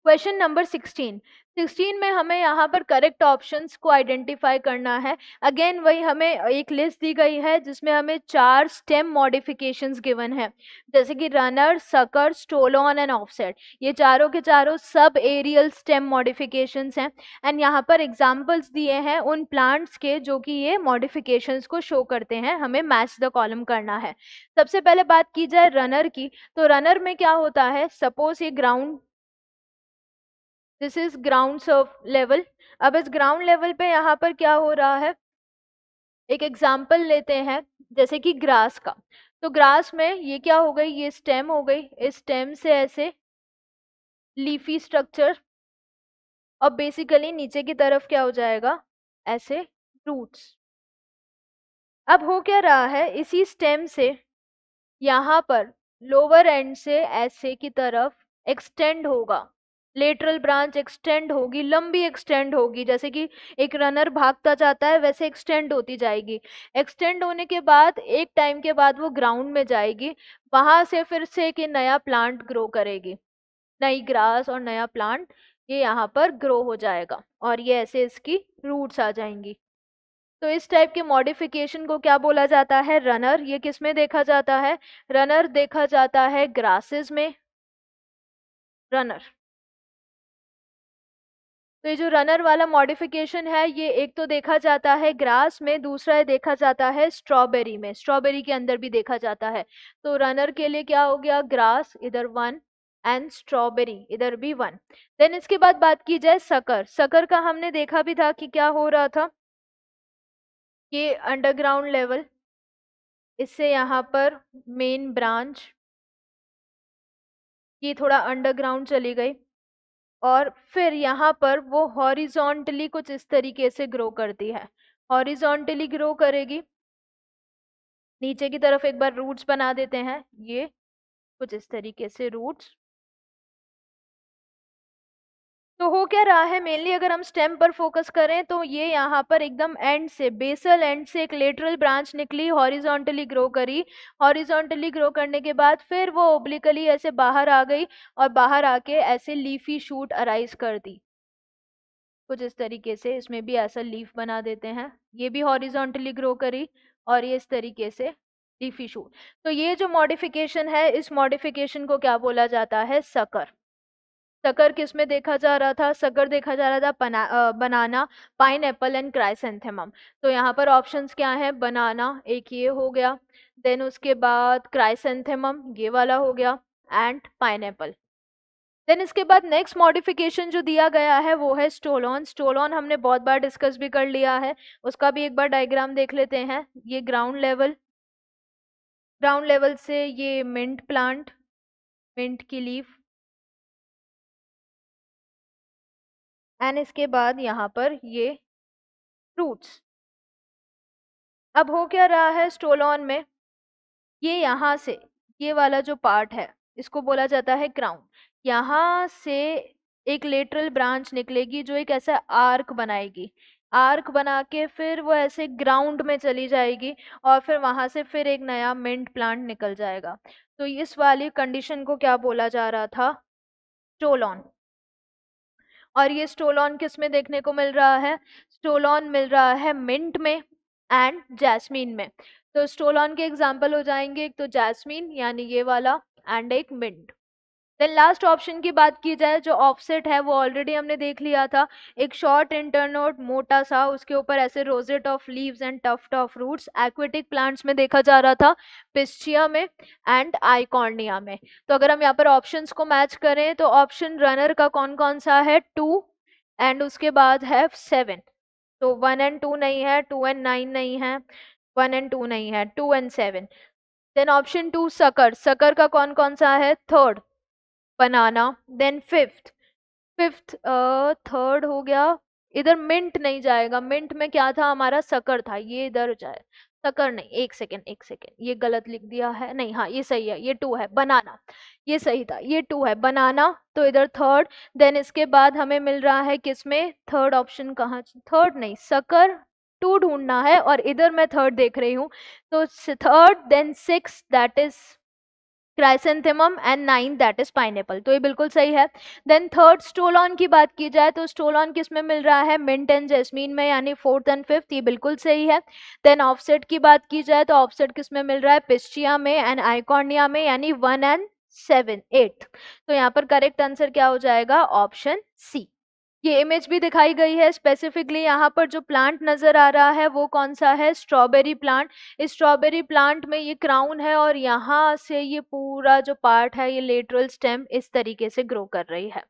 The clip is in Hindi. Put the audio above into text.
क्वेश्चन नंबर 16 में हमें यहाँ पर करेक्ट ऑप्शंस को आइडेंटिफाई करना है। अगेन वही हमें एक लिस्ट दी गई है जिसमें हमें 4 स्टेम मॉडिफिकेशंस गिवन है, जैसे कि रनर, सकर, स्टोल ऑन एंड ऑफसेट। ये चारों के चारों सब एरियल स्टेम मॉडिफिकेशंस हैं एंड यहाँ पर एग्जांपल्स दिए हैं उन प्लांट्स के जो कि ये मॉडिफिकेशंस को शो करते हैं। हमें मैच द कॉलम करना है। सबसे पहले बात की जाए रनर की, तो रनर में क्या होता है, सपोज ये ground, this is ground Surf level. अब इस ग्राउंड लेवल पे यहाँ पर क्या हो रहा है, एक एग्जाम्पल लेते हैं जैसे कि ग्रास का। तो ग्रास में ये क्या हो गई, ये स्टेम हो गई, इस स्टेम से ऐसे लीफी स्ट्रक्चर और बेसिकली नीचे की तरफ क्या हो जाएगा, ऐसे रूट्स। अब हो क्या रहा है, इसी स्टेम से यहाँ पर लोअर एंड से ऐसे की तरफ एक्सटेंड होगा, लेटरल ब्रांच एक्सटेंड होगी, लंबी एक्सटेंड होगी, जैसे कि एक रनर भागता जाता है वैसे एक्सटेंड होती जाएगी। एक्सटेंड होने के बाद एक टाइम के बाद वो ग्राउंड में जाएगी, वहां से फिर से एक नया प्लांट ग्रो करेगी, नई ग्रास और नया प्लांट ये यहाँ पर ग्रो हो जाएगा और ये ऐसे इसकी रूट्स आ जाएंगी। तो इस टाइप के मॉडिफिकेशन को क्या बोला जाता है, रनर। ये किस में देखा जाता है, रनर देखा जाता है ग्रासेस में, रनर। तो ये जो रनर वाला मॉडिफिकेशन है ये एक तो देखा जाता है ग्रास में, दूसरा देखा जाता है स्ट्रॉबेरी में, स्ट्रॉबेरी के अंदर भी देखा जाता है। तो रनर के लिए क्या हो गया, ग्रास इधर 1 एंड स्ट्रॉबेरी इधर भी 1। देन इसके बाद बात की जाए सकर, सकर का हमने देखा भी था कि क्या हो रहा था, ये अंडरग्राउंड लेवल, इससे यहाँ पर मेन ब्रांच ये थोड़ा अंडरग्राउंड चली गई और फिर यहाँ पर वो हॉरिजॉन्टली कुछ इस तरीके से ग्रो करती है, हॉरिजॉन्टली ग्रो करेगी, नीचे की तरफ एक बार रूट्स बना देते हैं, ये कुछ इस तरीके से रूट्स। तो हो क्या रहा है, मेनली अगर हम स्टेम पर फोकस करें तो ये यहाँ पर एकदम एंड से, बेसल एंड से एक लेटरल ब्रांच निकली, हॉरिजॉन्टली ग्रो करी, हॉरिजॉन्टली ग्रो करने के बाद फिर वो ओब्लिकली ऐसे बाहर आ गई और बाहर आके ऐसे लीफी शूट अराइज कर दी, कुछ इस तरीके से। इसमें भी ऐसा लीफ बना देते हैं, ये भी हॉरिजॉन्टली ग्रो करी और ये इस तरीके से लीफी शूट। तो ये जो मॉडिफिकेशन है, इस मॉडिफिकेशन को क्या बोला जाता है, सकर। सकर किस में देखा जा रहा था, सकर देखा जा रहा था बनाना, पाइनएप्पल एंड क्राइसेंथेमम। तो यहाँ पर ऑप्शंस क्या है, बनाना एक ये हो गया, देन उसके बाद क्राइसेंथेमम ये वाला हो गया एंड पाइनएप्पल। देन इसके बाद नेक्स्ट मॉडिफिकेशन जो दिया गया है वो है स्टोलॉन। स्टोलॉन हमने बहुत बार डिस्कस भी कर लिया है, उसका भी एक बार डायग्राम देख लेते हैं। ये ग्राउंड लेवल, ग्राउंड लेवल से ये मिंट प्लांट, मिंट की लीफ एंड इसके बाद यहाँ पर ये फ्रूट्स। अब हो क्या रहा है स्टोलॉन में, ये यहाँ से ये वाला जो पार्ट है इसको बोला जाता है क्राउन। यहाँ से एक लेटरल ब्रांच निकलेगी जो एक ऐसा आर्क बनाएगी, आर्क बना के फिर वो ऐसे ग्राउंड में चली जाएगी और फिर वहां से फिर एक नया मिंट प्लांट निकल जाएगा। तो इस वाली कंडीशन को क्या बोला जा रहा था, स्टोलॉन। और ये स्टोलॉन किस में देखने को मिल रहा है, स्टोलॉन मिल रहा है मिंट में एंड जैस्मीन में। तो स्टोलॉन के एग्जाम्पल हो जाएंगे एक तो जैस्मीन यानी ये वाला एंड एक मिंट। देन लास्ट ऑप्शन की बात की जाए जो ऑफसेट है वो ऑलरेडी हमने देख लिया था, एक शॉर्ट इंटरनोड मोटा सा, उसके ऊपर ऐसे rosette of leaves and tuft of roots, aquatic plants में देखा जा रहा था, पिस्चिया में एंड आइकॉर्निया में। तो अगर हम यहाँ पर ऑप्शंस को मैच करें तो ऑप्शन रनर का कौन कौन सा है, 2 एंड उसके बाद है 7। तो 1 एंड 2 नहीं है, 2 एंड 9 नहीं है, 1 एंड 2 नहीं है, 2 and 7। Then option 2 sucker, sucker का कौन कौन सा है, 3rd बनाना, देन 5th, 5th थर्ड हो गया, इधर मिंट नहीं जाएगा, मिंट में क्या था हमारा, सकर था, ये इधर जाए, सकर नहीं, एक सेकेंड एक सेकेंड, ये गलत लिख दिया है, नहीं हाँ ये सही है, ये 2 है बनाना, ये सही था, ये 2 है बनाना, तो इधर 3rd। देन इसके बाद हमें मिल रहा है किसमें, 3rd ऑप्शन कहाँ, 3rd नहीं, सकर 2 ढूंढना है और इधर मैं 3rd देख रही हूँ, तो 3rd then 6th that is chrysanthemum and 9 that is pineapple, तो ये बिल्कुल सही है। देन थर्ड स्टोलॉन की बात की जाए तो स्टोलॉन किस में मिल रहा है, मिंट एंड जैस्मीन में, यानी फोर्थ एंड फिफ्थ, ये बिल्कुल सही है। देन ऑफसेट की बात की जाए तो ऑफसेट किस में मिल रहा है, पिस्टिया में एंड आइकॉर्निया में, यानी 1 एंड 7 8। तो यहाँ पर करेक्ट आंसर क्या हो जाएगा, ऑप्शन सी। ये इमेज भी दिखाई गई है स्पेसिफिकली, यहाँ पर जो प्लांट नजर आ रहा है वो कौन सा है, स्ट्रॉबेरी प्लांट। इस स्ट्रॉबेरी प्लांट में ये क्राउन है और यहाँ से ये पूरा जो पार्ट है ये लेटरल स्टेम इस तरीके से ग्रो कर रही है।